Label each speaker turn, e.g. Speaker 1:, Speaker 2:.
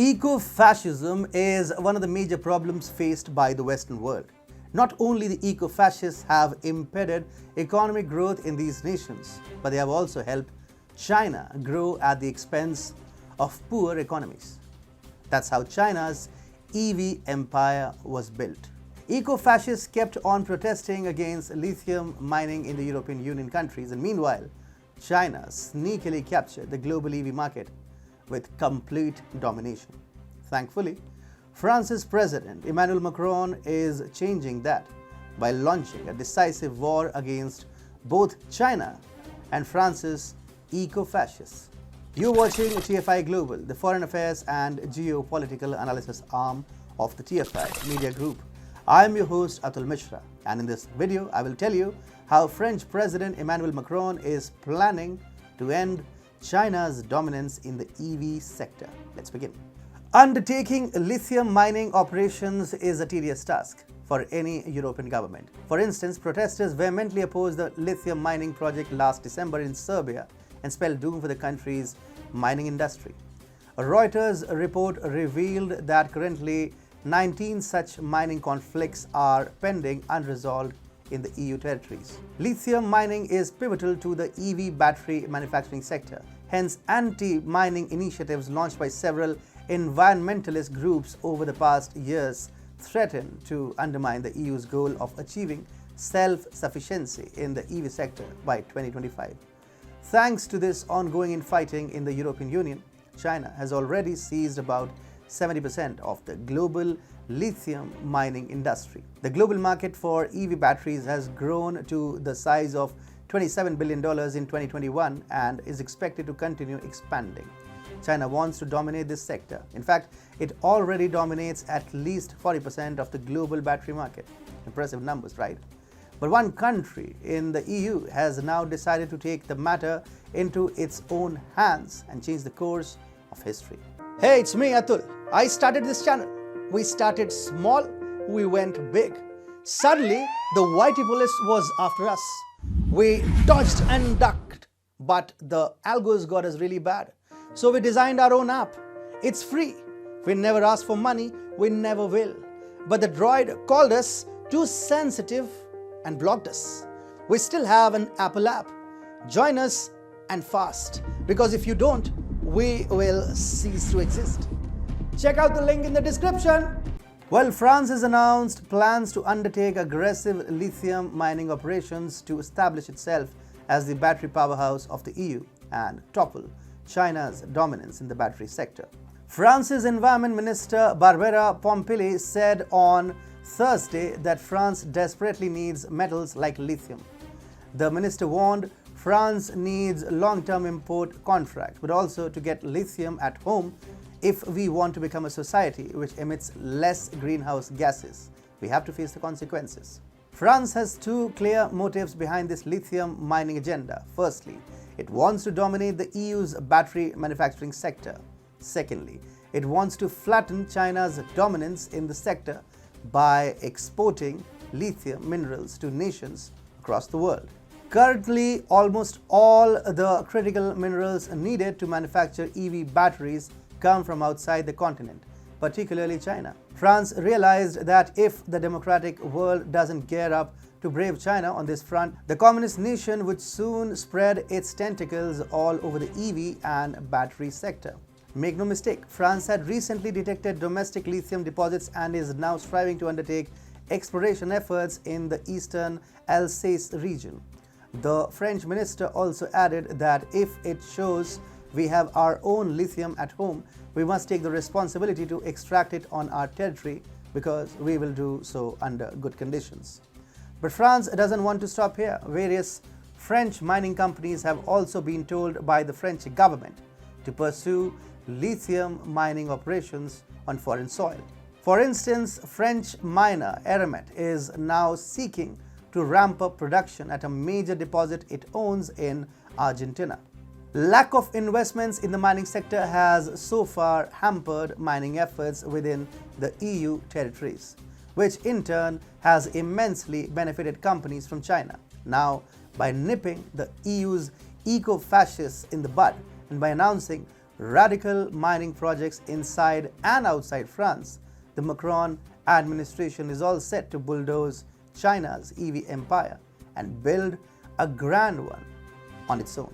Speaker 1: Eco-fascism is one of the major problems faced by the Western world. Not only the eco-fascists have impeded economic growth in these nations, but they have also helped China grow at the expense of poor economies. That's how China's EV empire was built. Eco-fascists kept on protesting against lithium mining in the European Union countries, and meanwhile, China sneakily captured the global EV market with complete domination. Thankfully, France's President Emmanuel Macron is changing that by launching a decisive war against both China and France's eco-fascists. You're watching TFI Global, the foreign affairs and geopolitical analysis arm of the TFI Media Group. I am your host Atul Mishra, and in this video I will tell you how French President Emmanuel Macron is planning to end China's dominance in the EV sector. Let's begin. Undertaking lithium mining operations is a tedious task for any European government. For instance, protesters vehemently opposed the lithium mining project last December in Serbia and spelled doom for the country's mining industry. A Reuters report revealed that currently 19 such mining conflicts are pending unresolved in the EU territories. Lithium mining is pivotal to the EV battery manufacturing sector. Hence, anti-mining initiatives launched by several environmentalist groups over the past years threaten to undermine the EU's goal of achieving self-sufficiency in the EV sector by 2025. Thanks to this ongoing infighting in the European Union, China has already seized about 70% of the global lithium mining industry. The global market for EV batteries has grown to the size of $27 billion in 2021 and is expected to continue expanding. China wants to dominate this sector. In fact, it already dominates at least 40% of the global battery market. Impressive numbers, right? But one country in the EU has now decided to take the matter into its own hands and change the course of history. Hey, it's me, Atul. I started this channel. We started small, we went big. Suddenly, the Whitey police was after us. We dodged and ducked, but the algos got us really bad. So we designed our own app. It's free. We never asked for money, we never will. But the droid called us too sensitive and blocked us. We still have an Apple app. Join us and fast, because if you don't, we will cease to exist. Check out the link in the description. Well, France has announced plans to undertake aggressive lithium mining operations to establish itself as the battery powerhouse of the EU and topple China's dominance in the battery sector. France's Environment Minister Barbara Pompili said on Thursday that France desperately needs metals like lithium. The minister warned France needs long-term import contracts, but also to get lithium at home if we want to become a society which emits less greenhouse gases. We have to face the consequences. France has two clear motives behind this lithium mining agenda. Firstly, it wants to dominate the EU's battery manufacturing sector. Secondly, it wants to flatten China's dominance in the sector by exporting lithium minerals to nations across the world. Currently, almost all the critical minerals needed to manufacture EV batteries come from outside the continent, particularly China. France realized that if the democratic world doesn't gear up to brave China on this front, the communist nation would soon spread its tentacles all over the EV and battery sector. Make no mistake, France had recently detected domestic lithium deposits and is now striving to undertake exploration efforts in the eastern Alsace region. The French minister also added that if it shows we have our own lithium at home, we must take the responsibility to extract it on our territory, because we will do so under good conditions. But France doesn't want to stop here. Various French mining companies have also been told by the French government to pursue lithium mining operations on foreign soil. For instance, French miner Eramet is now seeking to ramp up production at a major deposit it owns in Argentina. Lack of investments in the mining sector has so far hampered mining efforts within the EU territories, which in turn has immensely benefited companies from China. Now, by nipping the EU's eco-fascists in the bud and by announcing radical mining projects inside and outside France, the Macron administration is all set to bulldoze China's EV empire and build a grand one on its own.